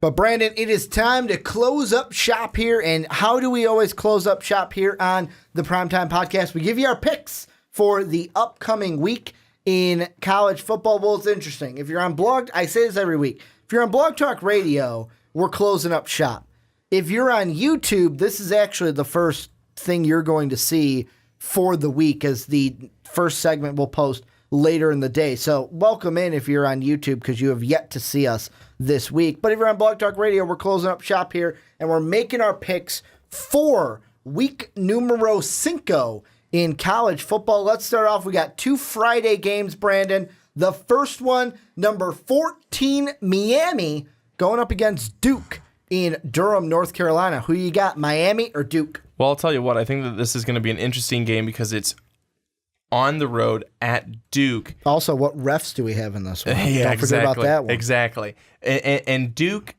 But Brandon, it is time to close up shop here. And how do we always close up shop here on the Primetime Podcast? We give you our picks for the upcoming week in college football. Well, it's interesting. If you're on Blog, I say this every week. If you're on Blog Talk Radio, we're closing up shop. If you're on YouTube, this is actually the first thing you're going to see for the week, as the first segment will post later in the day. So welcome in if you're on YouTube, because you have yet to see us this week. But if you're on Blog Talk Radio, we're closing up shop here, and we're making our picks for week numero 5 in college football. Let's start off. We got 2 Friday games, Brandon. The first one, number 14, Miami, going up against Duke in Durham, North Carolina. Who you got, Miami or Duke? Well, I'll tell you what, I think that this is going to be an interesting game because it's on the road at Duke. Also, what refs do we have in this one? Yeah, Don't forget about that one. Exactly. And Duke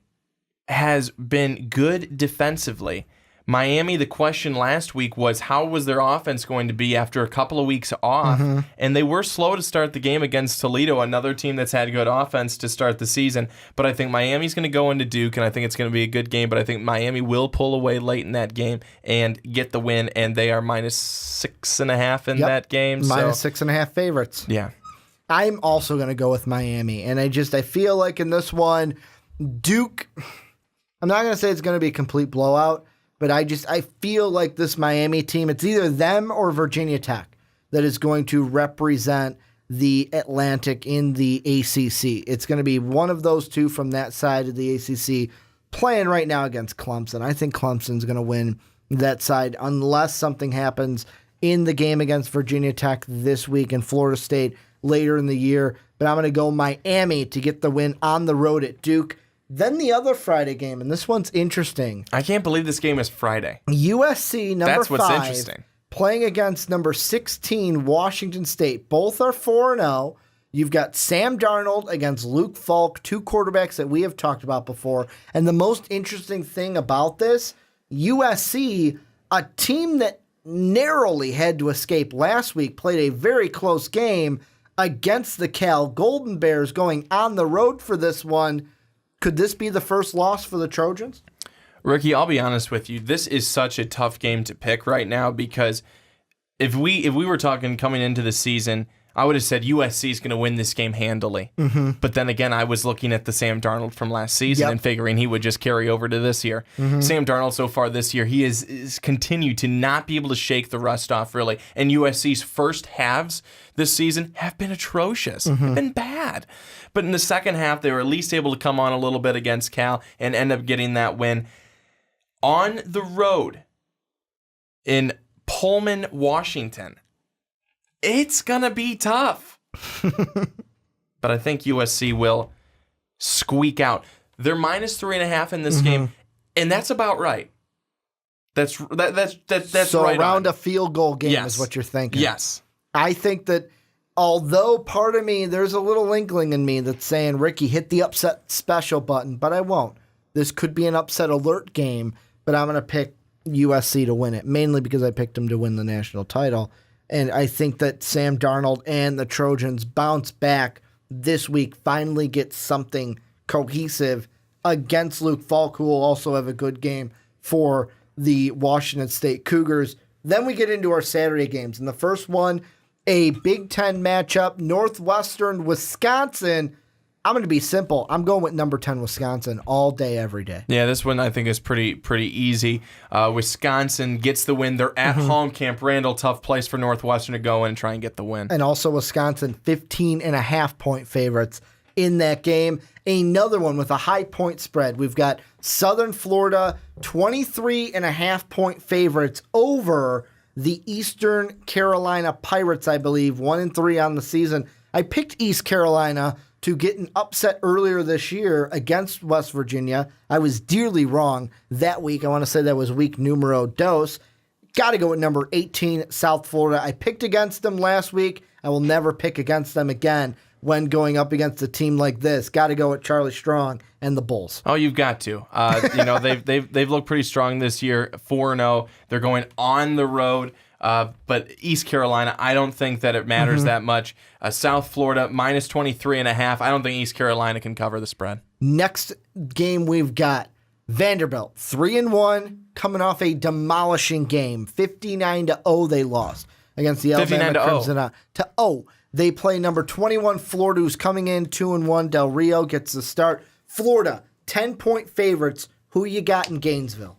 has been good defensively. Miami, the question last week was, how was their offense going to be after a couple of weeks off? Mm-hmm. And they were slow to start the game against Toledo, another team that's had good offense to start the season. But I think Miami's going to go into Duke, and I think it's going to be a good game. But I think Miami will pull away late in that game and get the win, and they are -6.5 in that game. -6.5 favorites. Yeah. I'm also going to go with Miami, and I feel like in this one, Duke, I'm not going to say it's going to be a complete blowout, but I feel like this Miami team, it's either them or Virginia Tech that is going to represent the Atlantic in the ACC. It's going to be one of those two from that side of the ACC playing right now against Clemson. I think Clemson's going to win that side unless something happens in the game against Virginia Tech this week and Florida State later in the year. But I'm going to go Miami to get the win on the road at Duke. Then the other Friday game, and this one's interesting. I can't believe this game is Friday. USC, number 5. That's what's interesting. Playing against number 16, Washington State. Both are 4-0. You've got Sam Darnold against Luke Falk, 2 quarterbacks that we have talked about before. And the most interesting thing about this, USC, a team that narrowly had to escape last week, played a very close game against the Cal Golden Bears, going on the road for this one. Could this be the first loss for the Trojans? Ricky, I'll be honest with you. This is such a tough game to pick right now because if we were talking coming into the season, I would have said USC is going to win this game handily. Mm-hmm. But then again, I was looking at the Sam Darnold from last season and figuring he would just carry over to this year. Mm-hmm. Sam Darnold so far this year, he is continued to not be able to shake the rust off, really. And USC's first halves this season have been atrocious, have been bad. But in the second half, they were at least able to come on a little bit against Cal and end up getting that win. On the road in Pullman, Washington, it's going to be tough. But I think USC will squeak out. They're -3.5 in this game, and that's about right. That's so right around on. A field goal game is what you're thinking. Yes. I think that although part of me, there's a little inkling in me that's saying, Ricky, hit the upset special button, but I won't. This could be an upset alert game, but I'm going to pick USC to win it, mainly because I picked them to win the national title. And I think that Sam Darnold and the Trojans bounce back this week, finally get something cohesive against Luke Falk, who will also have a good game for the Washington State Cougars. Then we get into our Saturday games. And the first one, a Big Ten matchup, Northwestern, Wisconsin. I'm going to be simple. I'm going with number 10 Wisconsin all day, every day. Yeah, this one I think is pretty easy. Wisconsin gets the win. They're at home, Camp Randall. Tough place for Northwestern to go in and try and get the win. And also Wisconsin, 15.5-point favorites in that game. Another one with a high point spread. We've got Southern Florida, 23.5-point favorites over the Eastern Carolina Pirates, I believe, 1-3 on the season. I picked East Carolina to get an upset earlier this year against West Virginia. I was dearly wrong that week. I want to say that was week numero dos. Got to go with number 18, South Florida. I picked against them last week. I will never pick against them again when going up against a team like this. Got to go with Charlie Strong and the Bulls. Oh, you've got to. They've looked pretty strong this year, 4-0. They're going on the road But East Carolina, I don't think that it matters that much. South Florida, minus 23.5. I don't think East Carolina can cover the spread. Next game we've got Vanderbilt, 3-1, coming off a demolishing game. 59-0 they lost against the Alabama Crimson. They play number 21 Florida, who's coming in 2-1. Del Rio gets the start. Florida, 10-point favorites. Who you got in Gainesville?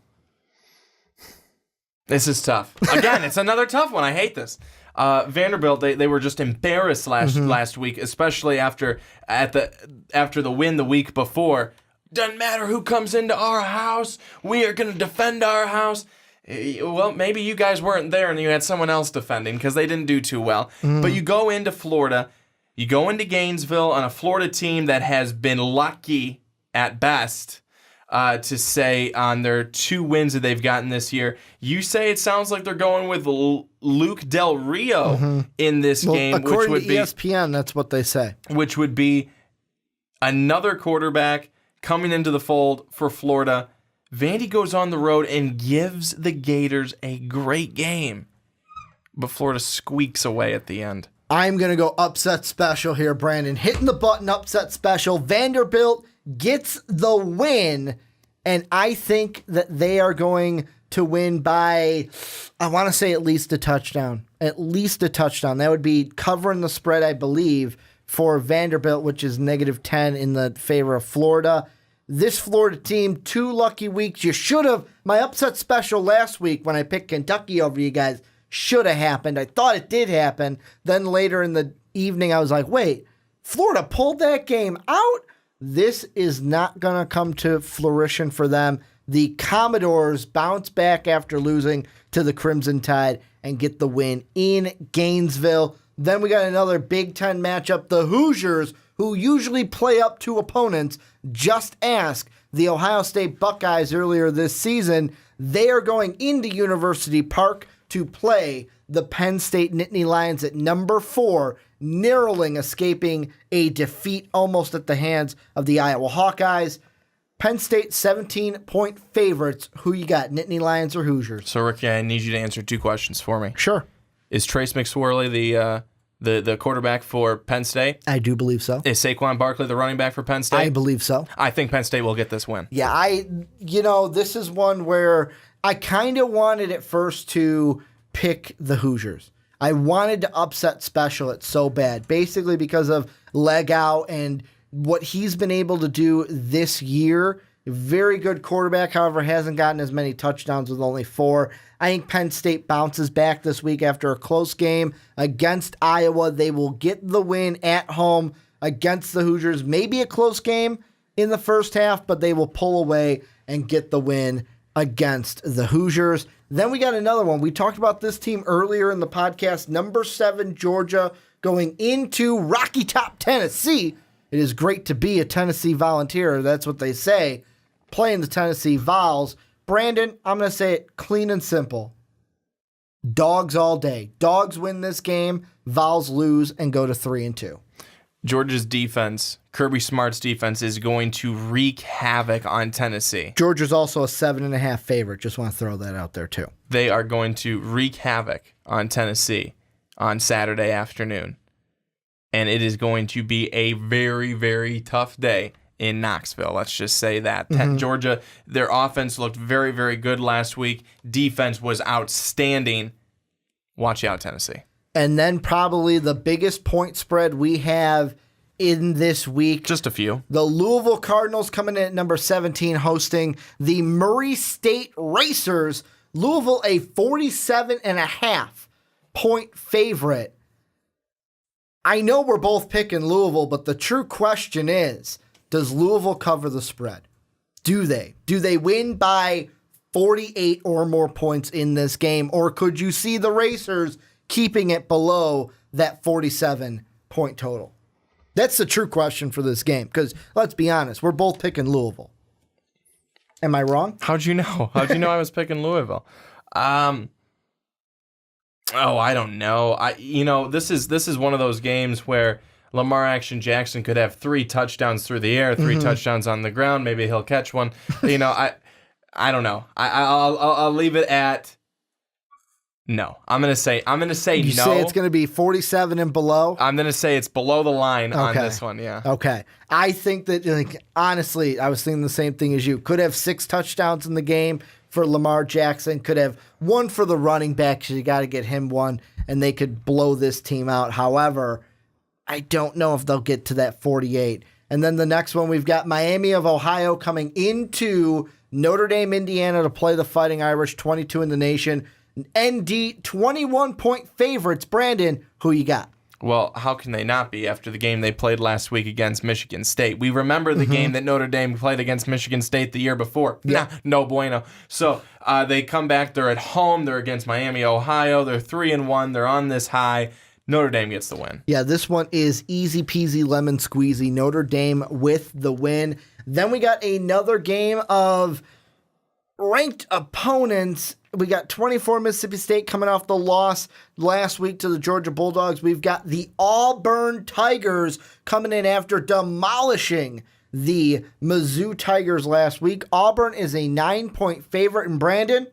This is tough. Again, it's another tough one. I hate this. Vanderbilt, they were just embarrassed last week, especially after the win the week before. Doesn't matter who comes into our house. We are going to defend our house. Well, maybe you guys weren't there and you had someone else defending because they didn't do too well. But you go into Florida, you go into Gainesville on a Florida team that has been lucky at best to say on their 2 wins that they've gotten this year. You say it sounds like they're going with Luke Del Rio in this game. According to ESPN, that's what they say. Which would be another quarterback coming into the fold for Florida. Vandy goes on the road and gives the Gators a great game. But Florida squeaks away at the end. I'm going to go upset special here, Brandon. Hitting the button, upset special. Vanderbilt gets the win, and I think that they are going to win by, I want to say at least a touchdown. At least a touchdown. That would be covering the spread, I believe, for Vanderbilt, which is -10 in the favor of Florida. This Florida team, 2 lucky weeks. You should have. My upset special last week when I picked Kentucky over you guys should have happened. I thought it did happen. Then later in the evening, I was like, wait, Florida pulled that game out? This is not going to come to fruition for them. The Commodores bounce back after losing to the Crimson Tide and get the win in Gainesville. Then we got another Big Ten matchup. The Hoosiers, who usually play up to opponents, just ask the Ohio State Buckeyes earlier this season. They are going into University Park to play the Penn State Nittany Lions at number 4, narrowly escaping a defeat almost at the hands of the Iowa Hawkeyes. Penn State 17-point favorites. Who you got, Nittany Lions or Hoosiers? So, Ricky, I need you to answer 2 questions for me. Sure. Is Trace McSorley the quarterback for Penn State? I do believe so. Is Saquon Barkley the running back for Penn State? I believe so. I think Penn State will get this win. Yeah, this is one where I kind of wanted at first to pick the Hoosiers. I wanted to upset special it so bad, basically because of Legau and what he's been able to do this year. Very good quarterback, however, hasn't gotten as many touchdowns with only 4. I think Penn State bounces back this week after a close game against Iowa. They will get the win at home against the Hoosiers. Maybe a close game in the first half, but they will pull away and get the win against the Hoosiers. Then we got another one. We talked about this team earlier in the podcast. Number 7, Georgia, going into Rocky Top, Tennessee. It is great to be a Tennessee Volunteer. That's what they say. Playing the Tennessee Vols. Brandon, I'm going to say it clean and simple. Dogs all day. Dogs win this game. Vols lose and go to 3-2. Georgia's defense, Kirby Smart's defense, is going to wreak havoc on Tennessee. Georgia's also a 7.5 favorite. Just want to throw that out there, too. They are going to wreak havoc on Tennessee on Saturday afternoon. And it is going to be a very, very tough day in Knoxville. Let's just say that. Georgia, their offense looked very, very good last week. Defense was outstanding. Watch out, Tennessee. And then probably the biggest point spread we have in this week. Just a few. The Louisville Cardinals coming in at number 17, hosting the Murray State Racers. Louisville, a 47.5 point favorite. I know we're both picking Louisville, but the true question is, does Louisville cover the spread? Do they? Do they win by 48 or more points in this game? Or could you see the Racers keeping it below that 47-point total? That's the true question for this game, because let's be honest, we're both picking Louisville. Am I wrong? How'd you know? How'd you know I was picking Louisville? I don't know. This is one of those games where Lamar Action Jackson could have 3 touchdowns through the air, 3 touchdowns on the ground. Maybe he'll catch one. I don't know. I'll leave it at No. I'm gonna say You no. say it's going to be 47 and below? I'm gonna say it's below the line on this one. Yeah. Okay. I think that, honestly, I was thinking the same thing as you. Could have 6 touchdowns in the game for Lamar Jackson. Could have 1 for the running back because you got to get him 1, and they could blow this team out. However, I don't know if they'll get to that 48. And then the next one, we've got Miami of Ohio coming into Notre Dame, Indiana to play the Fighting Irish, 22 in the nation. ND 21-point favorites. Brandon, who you got? Well, how can they not be after the game they played last week against Michigan State? We remember the game that Notre Dame played against Michigan State the year before. Yeah. No bueno. So they come back. They're at home. They're against Miami, Ohio. They're 3-1. They're on this high. Notre Dame gets the win. Yeah, this one is easy peasy lemon squeezy. Notre Dame with the win. Then we got another game of ranked opponents. We got 24 Mississippi State coming off the loss last week to the Georgia Bulldogs. We've got the Auburn Tigers coming in after demolishing the Mizzou Tigers last week. Auburn is a 9-point favorite, and Brandon,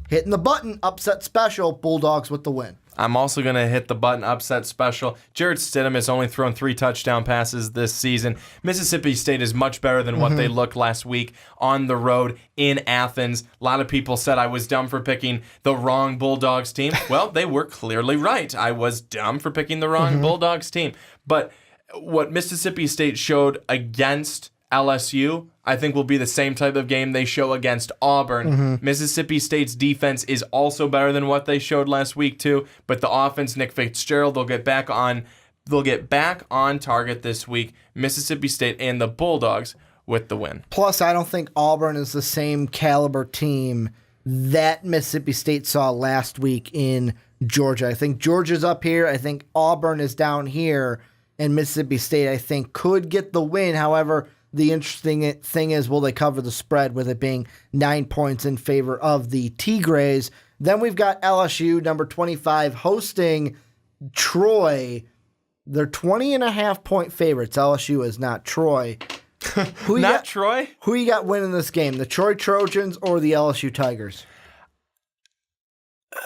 hitting the button, upset special, Bulldogs with the win. I'm also going to hit the button upset special. Jarrett Stidham has only thrown 3 touchdown passes this season. Mississippi State is much better than what they looked last week on the road in Athens. A lot of people said I was dumb for picking the wrong Bulldogs team. Well, they were clearly right. I was dumb for picking the wrong Bulldogs team. But what Mississippi State showed against LSU, I think will be the same type of game they show against Auburn. Mississippi State's defense is also better than what they showed last week too, but the offense, Nick Fitzgerald, they'll get back on target this week. Mississippi State and the Bulldogs with the win. Plus, I don't think Auburn is the same caliber team that Mississippi State saw last week in Georgia. I think Georgia's up here. I think Auburn is down here, and Mississippi State, I think, could get the win. However, the interesting thing is, will they cover the spread with it being 9 points in favor of the Tigres? Then we've got LSU, number 25, hosting Troy. They're 20.5-point favorites. LSU is not Troy. Troy? Who you got winning this game, the Troy Trojans or the LSU Tigers?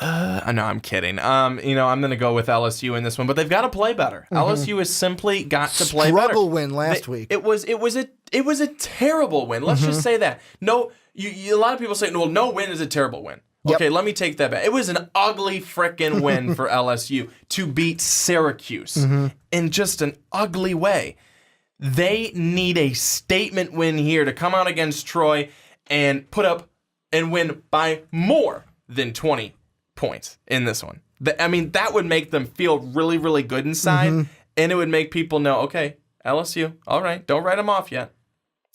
No, I'm kidding. I'm going to go with LSU in this one, but they've got to play better. LSU has simply got to play better. Struggle win last week. It was a terrible win. Let's just say that. No, a lot of people say, well, no win is a terrible win. Okay, let me take that back. It was an ugly frickin' win for LSU to beat Syracuse in just an ugly way. They need a statement win here to come out against Troy and put up and win by more than 20 points in this one. That would make them feel really, really good inside, and it would make people know, okay, LSU, all right, don't write them off yet.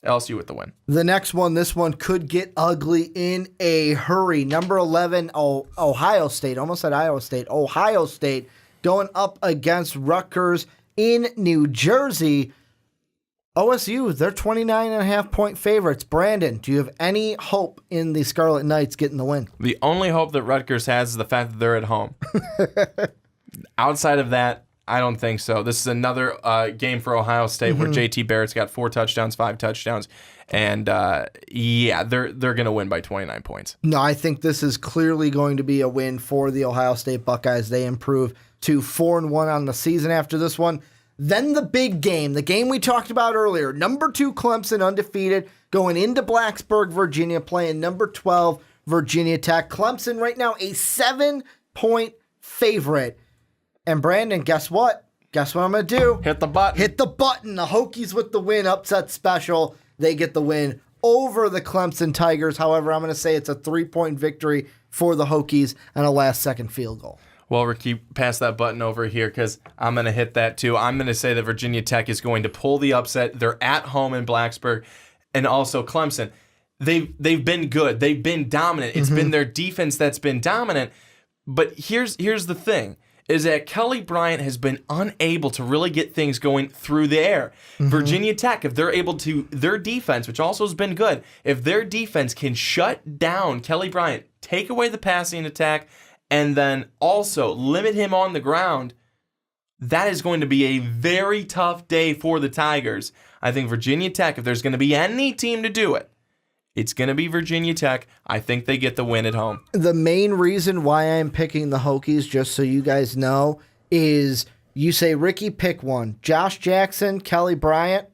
LSU with the win. The next one, this one could get ugly in a hurry. Number 11, Ohio State, almost said Iowa State. Ohio State going up against Rutgers in New Jersey. OSU, they're 29.5-point favorites. Brandon, do you have any hope in the Scarlet Knights getting the win? The only hope that Rutgers has is the fact that they're at home. Outside of that, I don't think so. This is another game for Ohio State where JT Barrett's got 4 touchdowns, 5 touchdowns, and they're going to win by 29 points. No, I think this is clearly going to be a win for the Ohio State Buckeyes. They improve to 4-1 on the season after this one. Then the big game, the game we talked about earlier, number 2 Clemson undefeated, going into Blacksburg, Virginia, playing number 12 Virginia Tech. Clemson right now a 7-point favorite. And Brandon, guess what? Guess what I'm going to do? Hit the button. Hit the button. The Hokies with the win, upset special. They get the win over the Clemson Tigers. However, I'm going to say it's a 3-point victory for the Hokies and a last-second field goal. Well, Ricky, pass that button over here because I'm going to hit that too. I'm going to say that Virginia Tech is going to pull the upset. They're at home in Blacksburg. And also Clemson, they've been good. They've been dominant. It's been their defense that's been dominant. But here's the thing, is that Kelly Bryant has been unable to really get things going through the air. Virginia Tech, if they're able to, their defense, which also has been good, if their defense can shut down Kelly Bryant, take away the passing attack, and then also limit him on the ground, that is going to be a very tough day for the Tigers. I think Virginia Tech, if there's going to be any team to do it, It's going to be Virginia Tech. I think they get the win at home. The main reason why I'm picking the Hokies, just so you guys know, is you say, Ricky, pick one. Josh Jackson, Kelly Bryant.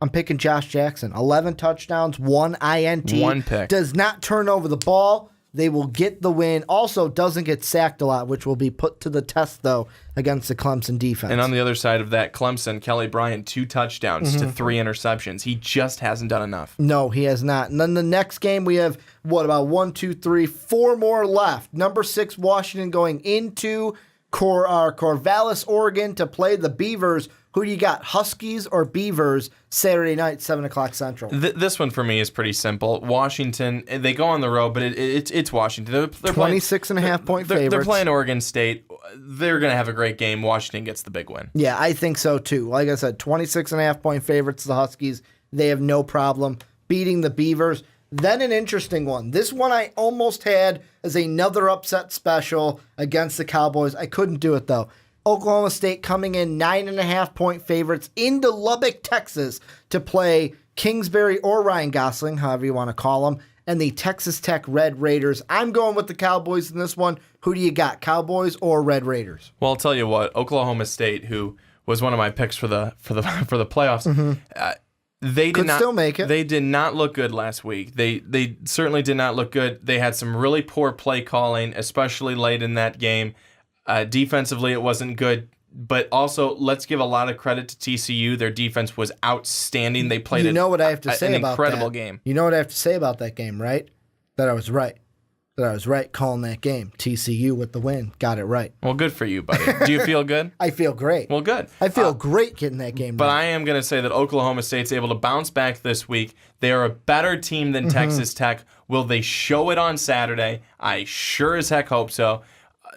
I'm picking Josh Jackson. 11 touchdowns, 1 INT. One pick. Does not turn over the ball. They will get the win. Also, doesn't get sacked a lot, which will be put to the test, though, against the Clemson defense. And on the other side of that, Clemson, Kelly Bryant, 2 touchdowns to 3 interceptions. He just hasn't done enough. No, he has not. And then the next game, we have, about 4 more left. Number 6, Washington going into Corvallis, Oregon to play the Beavers. Who do you got, Huskies or Beavers, Saturday night, 7 o'clock Central? This one for me is pretty simple. Washington, they go on the road, but it's Washington. They're 26.5 point favorites. They're playing Oregon State. They're going to have a great game. Washington gets the big win. Yeah, I think so too. Like I said, 26.5 point favorites, the Huskies. They have no problem beating the Beavers. Then an interesting one. This one I almost had as another upset special against the Cowboys. I couldn't do it though. Oklahoma State coming in 9.5 point favorites into Lubbock, Texas to play Kingsbury or Ryan Gosling, however you want to call them, and the Texas Tech Red Raiders. I'm going with the Cowboys in this one. Who do you got, Cowboys or Red Raiders? Well, I'll tell you what, Oklahoma State, who was one of my picks for the playoffs, they did not still make it. They did not look good last week. They certainly did not look good. They had some really poor play calling, especially late in that game. Defensively, it wasn't good, but also let's give a lot of credit to TCU. Their defense was outstanding. They played what I have to say an about incredible that. game. You know what I have to say about that game, right? That I was right. Calling that game. TCU with the win. Got it right. Well, good for you, buddy. Do you feel good? I feel great. Well, good. I feel great getting that game But right. I am going to say that Oklahoma State's able to bounce back this week. They are a better team than Texas Tech. Will they show it on Saturday? I sure as heck hope so.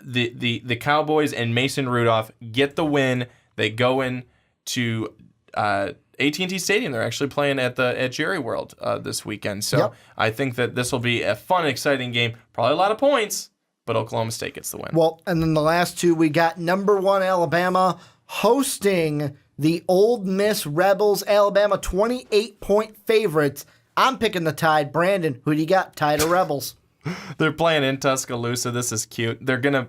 The Cowboys and Mason Rudolph get the win. They go in to AT&T Stadium. They're actually playing at Jerry World this weekend. So I think that this will be a fun, exciting game. Probably a lot of points, but Oklahoma State gets the win. Well, and then the last two, we got number 1 Alabama hosting the Ole Miss Rebels. Alabama 28 point favorites. I'm picking the Tide. Brandon, who do you got? Tide or Rebels? They're playing in Tuscaloosa. This is cute. They're going to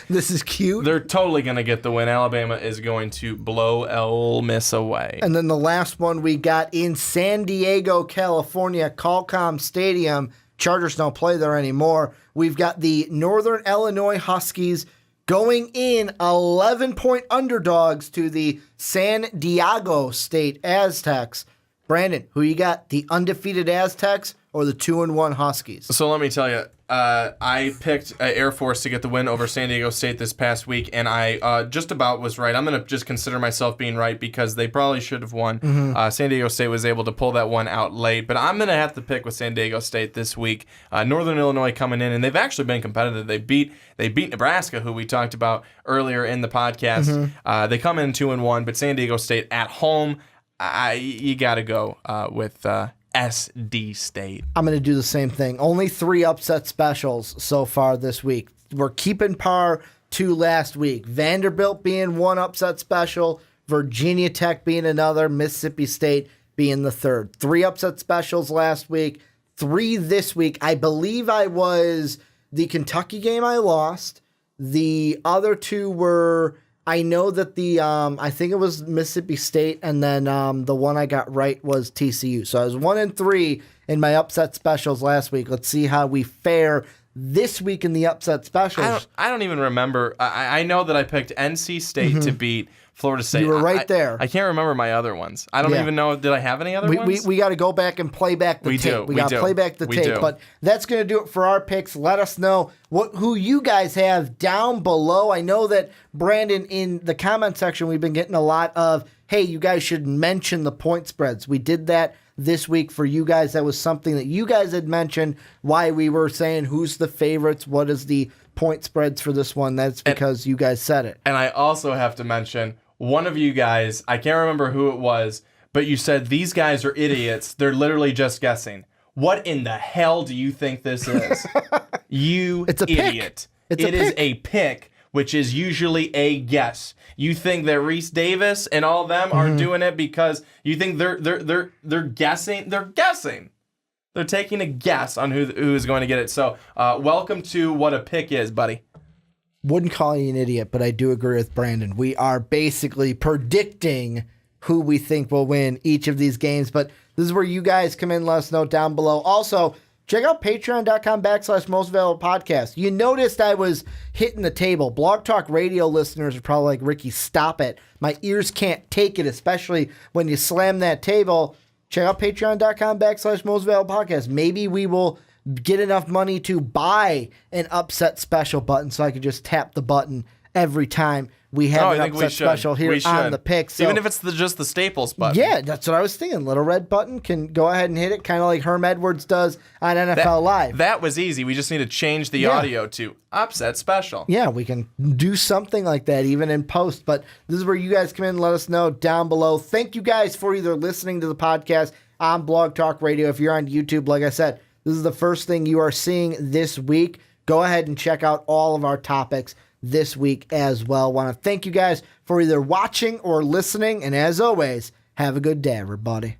This is cute. They're totally going to get the win. Alabama is going to blow Ole Miss away. And then the last one we got in San Diego, California, Qualcomm Stadium. Chargers don't play there anymore. We've got the Northern Illinois Huskies going in 11-point underdogs to the San Diego State Aztecs. Brandon, who you got? The undefeated Aztecs or the 2-1 Huskies? So let me tell you, I picked Air Force to get the win over San Diego State this past week, and I just about was right. I'm going to just consider myself being right because they probably should have won. San Diego State was able to pull that one out late, but I'm going to have to pick with San Diego State this week. Northern Illinois coming in, and they've actually been competitive. They beat Nebraska, who we talked about earlier in the podcast. They come in 2-1, but San Diego State at home, you got to go with SD State. I'm going to do the same thing. Only 3 upset specials so far this week. We're keeping par to last week. Vanderbilt being 1 upset special, Virginia Tech being another, Mississippi State being the 3rd. 3 upset specials last week, 3 this week. I believe I was the Kentucky game I lost. The other 2 were... I know that I think it was Mississippi State, and then the one I got right was TCU. So I was 1-3 in my upset specials last week. Let's see how we fare this week in the upset specials. I don't even remember. I know that I picked NC State to beat Florida State. You were right there. I can't remember my other ones. I don't even know. Did I have any other ones? We got to go back and play back the tape. We got to play back the tape. But that's going to do it for our picks. Let us know who you guys have down below. I know that, Brandon, in the comment section, we've been getting a lot of, hey, you guys should mention the point spreads. We did that this week for you guys. That was something that you guys had mentioned, why we were saying who's the favorites, what is the point spreads for this one. That's because you guys said it. And I also have to mention, one of you guys, I can't remember who it was, but you said these guys are idiots. They're literally just guessing. What in the hell do you think this is? It's a idiot. It is a pick, which is usually a guess. You think that Reese Davis and all of them are doing it because you think they're guessing? They're guessing. They're taking a guess on who is going to get it. So, welcome to What a Pick Is, buddy. Wouldn't call you an idiot, but I do agree with Brandon. We are basically predicting who we think will win each of these games, but this is where you guys come in, let us know down below. Also, check out patreon.com/Most Valuable Podcast. You noticed I was hitting the table. Blog Talk Radio listeners are probably like, Ricky, stop it. My ears can't take it, especially when you slam that table. Check out patreon.com/Most Valuable Podcast. Maybe we will get enough money to buy an upset special button so I could just tap the button every time we have an upset special here on the pick. So, even if it's just the Staples button. Yeah, that's what I was thinking. Little red button can go ahead and hit it, kind of like Herm Edwards does on NFL Live. That was easy. We just need to change the audio to upset special. Yeah, we can do something like that even in post. But this is where you guys come in and let us know down below. Thank you guys for either listening to the podcast on Blog Talk Radio. If you're on YouTube, like I said, this is the first thing you are seeing this week. Go ahead and check out all of our topics this week as well. Want to thank you guys for either watching or listening. And as always, have a good day, everybody.